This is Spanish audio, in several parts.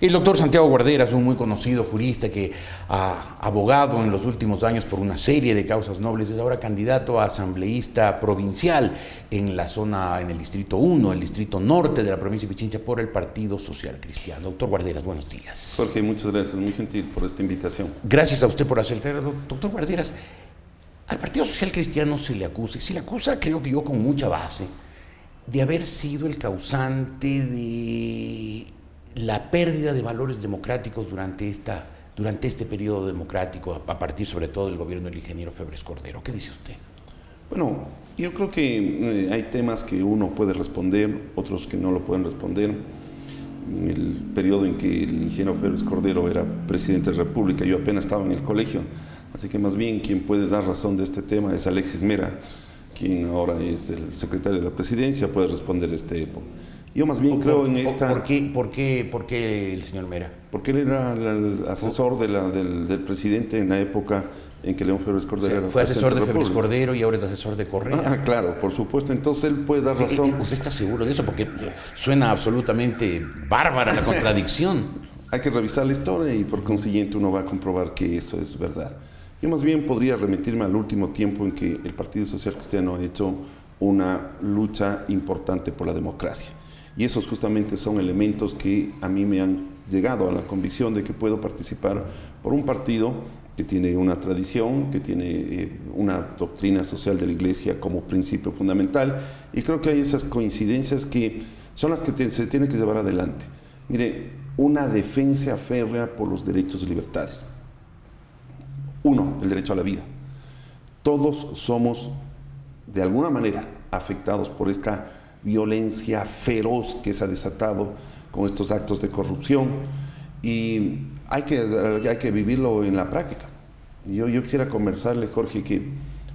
El doctor Santiago Guarderas, un muy conocido jurista que ha abogado en los últimos años por una serie de causas nobles, es ahora candidato a asambleísta provincial en la zona, en el distrito 1, el distrito norte de la provincia de Pichincha, por el Partido Social Cristiano. Doctor Guarderas, buenos días. Jorge, muchas gracias, muy gentil por esta invitación. Gracias a usted por aceptar. Doctor Guarderas, al Partido Social Cristiano se le acusa, creo que yo con mucha base, de haber sido el causante de la pérdida de valores democráticos durante este periodo democrático, a partir sobre todo del gobierno del ingeniero Febres Cordero. ¿Qué dice usted? Bueno, yo creo que hay temas que uno puede responder, otros que no lo pueden responder. En el periodo en que el ingeniero Febres Cordero era presidente de la República, yo apenas estaba en el colegio, así que más bien quien puede dar razón de este tema es Alexis Mera, quien ahora es el secretario de la presidencia, puede responder este época. Yo más bien creo en esta... ¿Por qué el señor Mera? Porque él era el asesor del presidente en la época en que León Febres Cordero era fue asesor de Febres República. Cordero y ahora es asesor de Correa. Ah, claro, por supuesto. Entonces él puede dar razón. ¿Usted está seguro de eso? Porque suena absolutamente bárbara la contradicción. Hay que revisar la historia y por consiguiente uno va a comprobar que eso es verdad. Yo más bien podría remitirme al último tiempo en que el Partido Social Cristiano ha hecho una lucha importante por la democracia. Y esos justamente son elementos que a mí me han llegado a la convicción de que puedo participar por un partido que tiene una tradición, que tiene una doctrina social de la Iglesia como principio fundamental, y creo que hay esas coincidencias que son las que se tienen que llevar adelante. Mire, una defensa férrea por los derechos y libertades. Uno, el derecho a la vida. Todos somos, de alguna manera, afectados por esta violencia feroz que se ha desatado con estos actos de corrupción y hay que vivirlo en la práctica. Yo quisiera conversarle, Jorge, que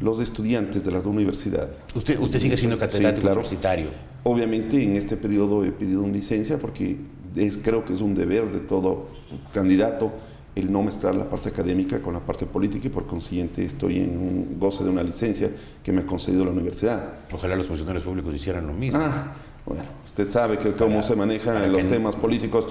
los estudiantes de las universidades... Usted sigue siendo catedrático, sí, claro, universitario. Obviamente en este periodo he pedido una licencia porque creo que es un deber de todo candidato el no mezclar la parte académica con la parte política y por consiguiente estoy en un goce de una licencia que me ha concedido la universidad. Ojalá los funcionarios públicos hicieran lo mismo. Bueno, usted sabe que cómo se manejan los temas políticos,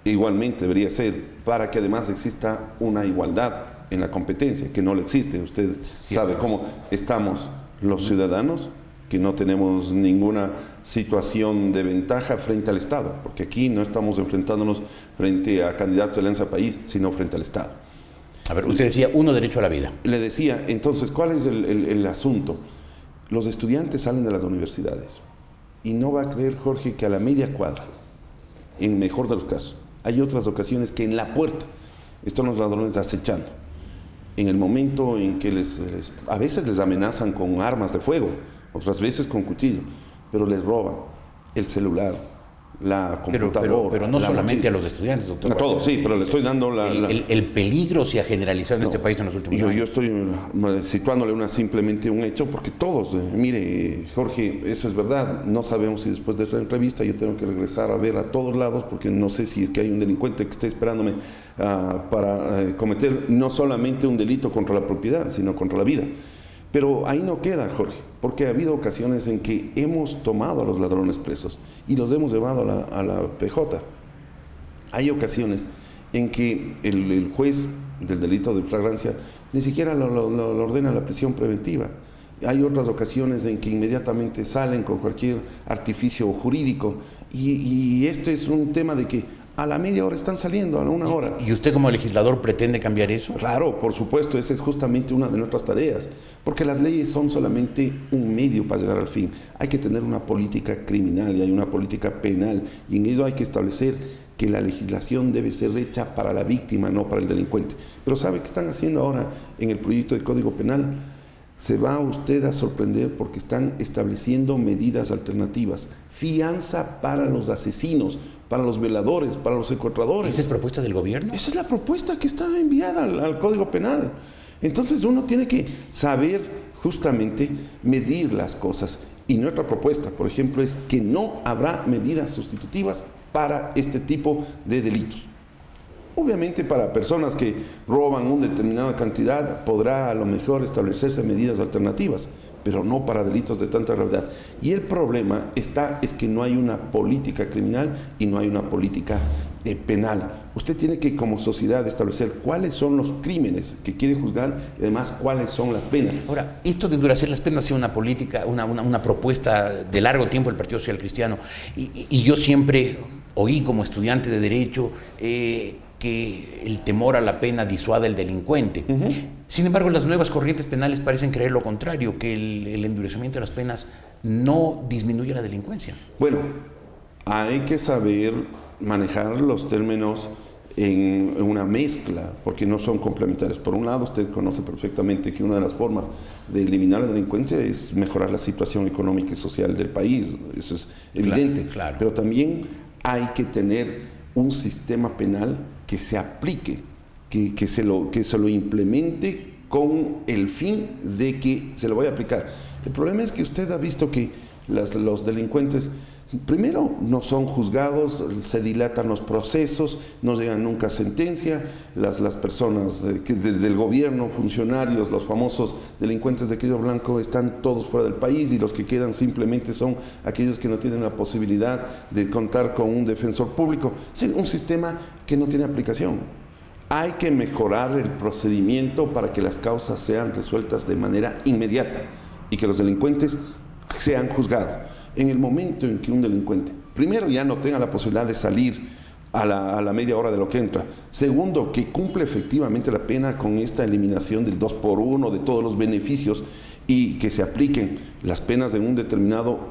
igualmente debería ser para que además exista una igualdad en la competencia, que no lo existe. Usted sabe cómo estamos los ciudadanos, que no tenemos ninguna situación de ventaja frente al Estado, porque aquí no estamos enfrentándonos frente a candidatos de Alianza País, sino frente al Estado. A ver, usted decía, derecho a la vida. Le decía, entonces, ¿cuál es el asunto? Los estudiantes salen de las universidades y no va a creer, Jorge, que a la media cuadra, en mejor de los casos, hay otras ocasiones que en la puerta están los ladrones acechando. En el momento en que a veces les amenazan con armas de fuego, otras veces con cuchillo, pero les roban el celular, la computadora. Pero no solamente a los estudiantes, doctor. A todos, sí, pero le estoy dando el peligro se ha generalizado en este país en los últimos años. Yo estoy situándole simplemente un hecho, porque todos, mire, Jorge, eso es verdad, no sabemos si después de esta entrevista yo tengo que regresar a ver a todos lados, porque no sé si es que hay un delincuente que esté esperándome para cometer no solamente un delito contra la propiedad, sino contra la vida. Pero ahí no queda, Jorge, porque ha habido ocasiones en que hemos tomado a los ladrones presos y los hemos llevado a la PJ. Hay ocasiones en que el juez del delito de flagrancia ni siquiera lo ordena la prisión preventiva. Hay otras ocasiones en que inmediatamente salen con cualquier artificio jurídico y esto es un tema de que a la media hora están saliendo, a una hora. ¿Y usted como legislador pretende cambiar eso? Claro, por supuesto, esa es justamente una de nuestras tareas, porque las leyes son solamente un medio para llegar al fin. Hay que tener una política criminal y hay una política penal, y en ello hay que establecer que la legislación debe ser hecha para la víctima, no para el delincuente. Pero ¿sabe qué están haciendo ahora en el proyecto de Código Penal? Se va usted a sorprender porque están estableciendo medidas alternativas. Fianza para los asesinos, para los violadores, para los secuestradores. ¿Esa es propuesta del gobierno? Esa es la propuesta que está enviada al Código Penal. Entonces uno tiene que saber justamente medir las cosas. Y nuestra propuesta, por ejemplo, es que no habrá medidas sustitutivas para este tipo de delitos. Obviamente para personas que roban una determinada cantidad podrá a lo mejor establecerse medidas alternativas, pero no para delitos de tanta gravedad. Y el problema es que no hay una política criminal y no hay una política penal. Usted tiene que, como sociedad, establecer cuáles son los crímenes que quiere juzgar y además cuáles son las penas. Ahora, esto de endurecer las penas ha sido una política, una propuesta de largo tiempo del Partido Social Cristiano. Y yo siempre oí como estudiante de Derecho que el temor a la pena disuade al delincuente. Sin embargo, las nuevas corrientes penales parecen creer lo contrario, que el endurecimiento de las penas no disminuye la delincuencia. Bueno, hay que saber manejar los términos en una mezcla, porque no son complementarios. Por un lado, usted conoce perfectamente que una de las formas de eliminar la delincuencia es mejorar la situación económica y social del país, eso es evidente. Claro. Pero también hay que tener un sistema penal que se aplique, que se lo implemente con el fin de que se lo vaya a aplicar. El problema es que usted ha visto que los delincuentes, primero, no son juzgados, se dilatan los procesos, no llegan nunca a sentencia, las personas del gobierno, funcionarios, los famosos delincuentes de cuello blanco están todos fuera del país y los que quedan simplemente son aquellos que no tienen la posibilidad de contar con un defensor público. Es un sistema que no tiene aplicación. Hay que mejorar el procedimiento para que las causas sean resueltas de manera inmediata y que los delincuentes sean juzgados. En el momento en que un delincuente, primero, ya no tenga la posibilidad de salir a la media hora de lo que entra. Segundo, que cumple efectivamente la pena con esta eliminación del 2x1, de todos los beneficios, y que se apliquen las penas en un determinado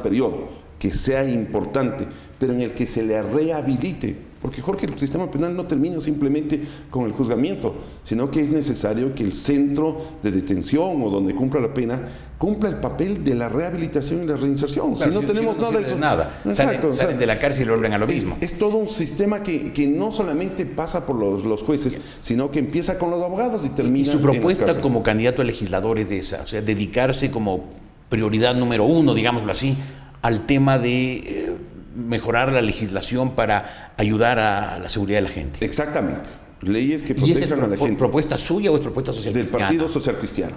periodo, que sea importante, pero en el que se le rehabilite. Porque, Jorge, el sistema penal no termina simplemente con el juzgamiento, sino que es necesario que el centro de detención o donde cumpla la pena cumpla el papel de la rehabilitación y la reinserción. Claro, si no tenemos nada de eso. Nada. Exacto, salen de la cárcel y vuelven a lo mismo. Es todo un sistema que no solamente pasa por los jueces, sino que empieza con los abogados y termina. Y su propuesta en las como candidato a legislador es de esa, o sea, dedicarse como prioridad número uno, digámoslo así, al tema de mejorar la legislación para ayudar a la seguridad de la gente. Exactamente. Leyes que ¿Y es protejan a la gente. propuesta suya o es propuesta social Del cristiana? Partido Social Cristiano.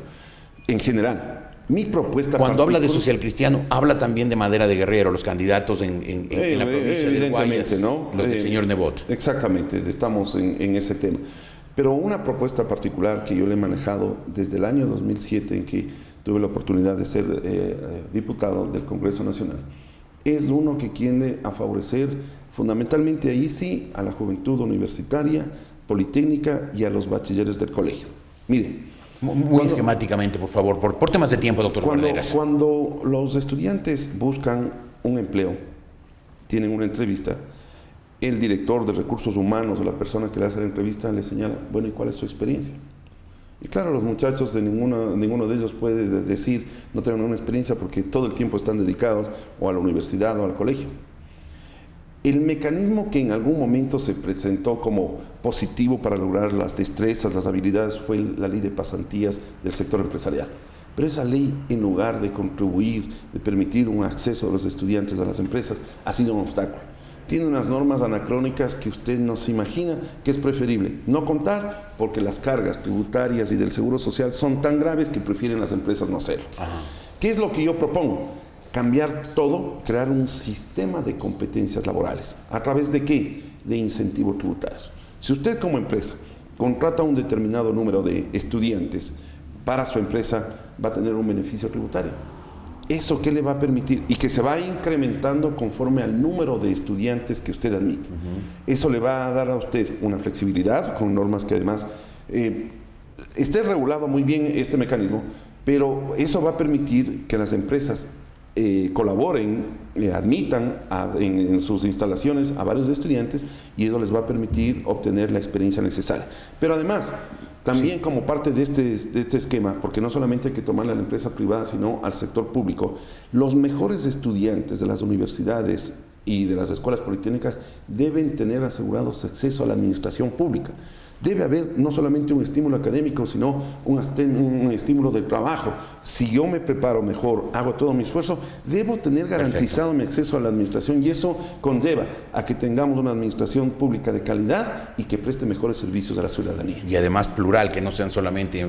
En general. Mi propuesta. Cuando habla de social cristiano, habla también de Madera de Guerrero, los candidatos en la provincia de Guayas, ¿no? Los del señor Nebot. Exactamente, estamos en ese tema. Pero una propuesta particular que yo le he manejado desde el año 2007, en que tuve la oportunidad de ser diputado del Congreso Nacional, es uno que tiende a favorecer fundamentalmente ahí sí a la juventud universitaria, politécnica y a los bachilleres del colegio. Mire, muy esquemáticamente, por favor, por temas de tiempo, doctor Guarderas. Cuando los estudiantes buscan un empleo, tienen una entrevista, el director de recursos humanos o la persona que le hace la entrevista le señala, bueno, ¿y cuál es su experiencia? Y claro, los muchachos ninguno de ellos puede decir no tengo ninguna experiencia porque todo el tiempo están dedicados o a la universidad o al colegio. El mecanismo que en algún momento se presentó como positivo para lograr las destrezas, las habilidades, fue la ley de pasantías del sector empresarial. Pero esa ley, en lugar de contribuir, de permitir un acceso de los estudiantes a las empresas, ha sido un obstáculo. Tiene unas normas anacrónicas que usted no se imagina que es preferible no contar porque las cargas tributarias y del seguro social son tan graves que prefieren las empresas no hacerlo. ¿Qué es lo que yo propongo? Cambiar todo, crear un sistema de competencias laborales. ¿A través de qué? De incentivos tributarios. Si usted como empresa contrata un determinado número de estudiantes para su empresa, va a tener un beneficio tributario. ¿Eso qué le va a permitir? Y que se va incrementando conforme al número de estudiantes que usted admite. Eso le va a dar a usted una flexibilidad con normas que además esté regulado muy bien este mecanismo, pero eso va a permitir que las empresas colaboren, admitan en sus instalaciones a varios estudiantes y eso les va a permitir obtener la experiencia necesaria. Pero además, también como parte de este esquema, porque no solamente hay que tomarle a la empresa privada, sino al sector público, los mejores estudiantes de las universidades y de las escuelas politécnicas deben tener asegurados acceso a la administración pública. Debe haber no solamente un estímulo académico, sino un estímulo del trabajo. Si yo me preparo mejor, hago todo mi esfuerzo, debo tener garantizado mi acceso a la administración y eso conlleva a que tengamos una administración pública de calidad y que preste mejores servicios a la ciudadanía. Y además plural, que no sean solamente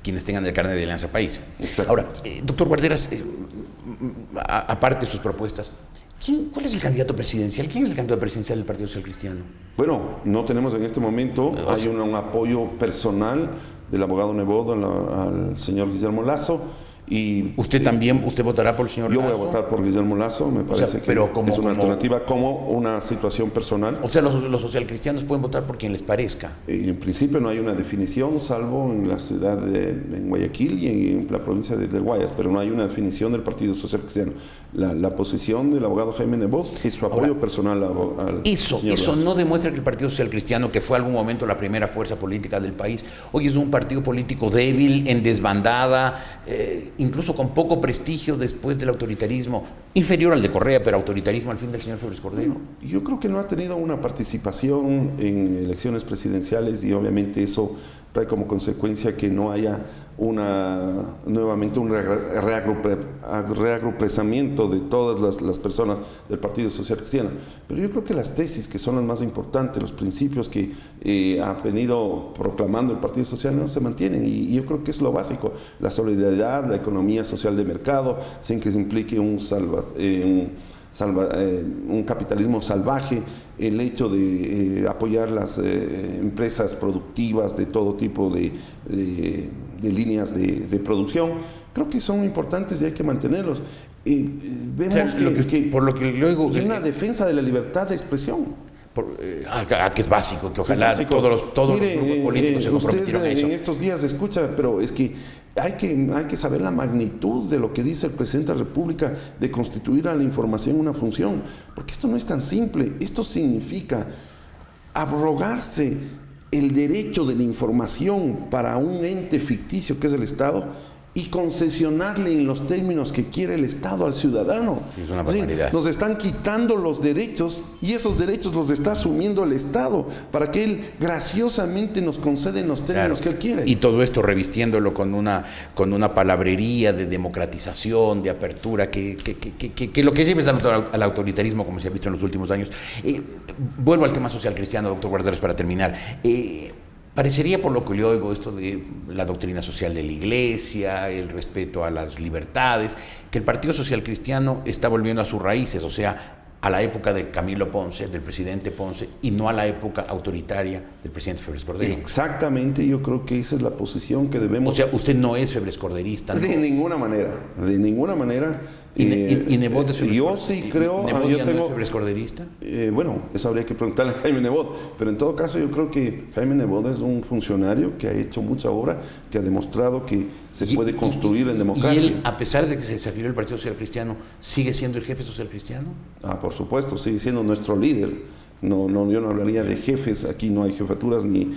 quienes tengan el carnet de Alianza País. Exacto. Ahora, doctor Guarderas, aparte de sus propuestas, ¿Cuál es el candidato presidencial? ¿Quién es el candidato presidencial del Partido Social Cristiano? Bueno, no tenemos en este momento, hay un apoyo personal del abogado Nebot al señor Guillermo Lasso. Y ¿Usted votará por el señor Lasso? Yo voy a votar por Guillermo Lasso, me parece que es una alternativa como una situación personal. O sea, los socialcristianos pueden votar por quien les parezca. En principio no hay una definición, salvo en la ciudad en Guayaquil y en la provincia de Guayas, pero no hay una definición del Partido Social Cristiano. La posición del abogado Jaime Nebot es su apoyo personal al señor Lasso. No demuestra que el Partido Social Cristiano, que fue algún momento la primera fuerza política del país, hoy es un partido político débil, en desbandada, incluso con poco prestigio después del autoritarismo, inferior al de Correa, pero autoritarismo al fin del señor Febres Cordero. Yo creo que no ha tenido una participación en elecciones presidenciales y obviamente eso trae como consecuencia que no haya nuevamente un reagrupamiento de todas las personas del Partido Social Cristiano. Pero yo creo que las tesis que son las más importantes, los principios que ha venido proclamando el Partido Social no se mantienen y yo creo que es lo básico, la solidaridad, la economía social de mercado, sin que se implique un capitalismo salvaje, el hecho de apoyar las empresas productivas de todo tipo de líneas de producción, creo que son importantes y hay que mantenerlos. Vemos por lo que luego hay una defensa de la libertad de expresión. Que es básico, que ojalá todos los grupos políticos se comprometieron a eso. En estos días escucha, pero es que hay que saber la magnitud de lo que dice el presidente de la República de constituir a la información una función, porque esto no es tan simple. Esto significa abrogarse el derecho de la información para un ente ficticio que es el Estado y concesionarle en los términos que quiere el Estado al ciudadano. Sí, es una barbaridad. Nos están quitando los derechos y esos derechos los está asumiendo el Estado para que él graciosamente nos conceda en los términos que él quiere. Y todo esto revistiéndolo con una palabrería de democratización, de apertura, que lo que lleva es al autoritarismo, como se ha visto en los últimos años. Vuelvo al tema social cristiano, doctor Guarderas, para terminar. Parecería, por lo que le oigo, esto de la doctrina social de la Iglesia, el respeto a las libertades, que el Partido Social Cristiano está volviendo a sus raíces, o sea, a la época de Camilo Ponce, del presidente Ponce, y no a la época autoritaria del presidente Febres Cordero. Exactamente, yo creo que esa es la posición que debemos... O sea, usted no es Febres Corderista, ¿no? De ninguna manera. ¿Y Nebot es Febres Yo sí creo... ¿Nebot ya no es Febres Corderista? Bueno, eso habría que preguntarle a Jaime Nebot, pero en todo caso yo creo que Jaime Nebot es un funcionario que ha hecho mucha obra, que ha demostrado que se puede construir en democracia. ¿Y él, a pesar de que se desafilió el Partido Social Cristiano, sigue siendo el jefe social cristiano? Por supuesto, sigue siendo nuestro líder. Yo no hablaría de jefes, aquí no hay jefaturas ni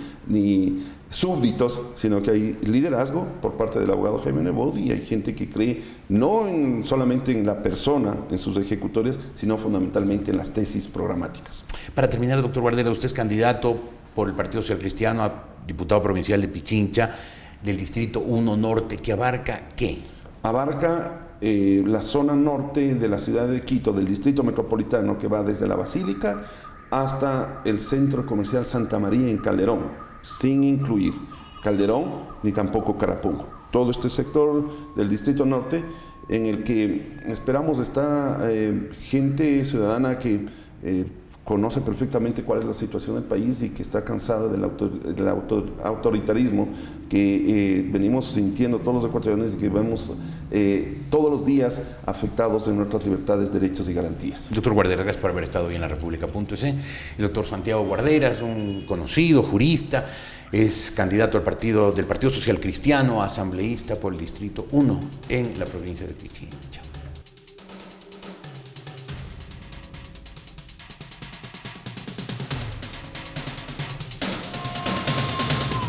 súbditos, sino que hay liderazgo por parte del abogado Jaime Nebot y hay gente que cree no solamente en la persona, en sus ejecutores, sino fundamentalmente en las tesis programáticas. Para terminar, doctor Guarderas, usted es candidato por el Partido Social Cristiano a diputado provincial de Pichincha, del Distrito 1 Norte, que abarca ¿qué? Abarca la zona norte de la ciudad de Quito, del Distrito Metropolitano, que va desde la Basílica hasta el Centro Comercial Santa María en Calderón, sin incluir Calderón ni tampoco Carapungo. Todo este sector del Distrito Norte en el que esperamos está gente ciudadana que conoce perfectamente cuál es la situación del país y que está cansada del autoritarismo que venimos sintiendo todos los ecuatorianos y que vemos todos los días afectados en nuestras libertades, derechos y garantías. Doctor Guarderas, gracias por haber estado hoy en la República.es. El doctor Santiago Guarderas, un conocido jurista, es candidato del Partido Social Cristiano, asambleísta por el Distrito 1 en la provincia de Pichincha.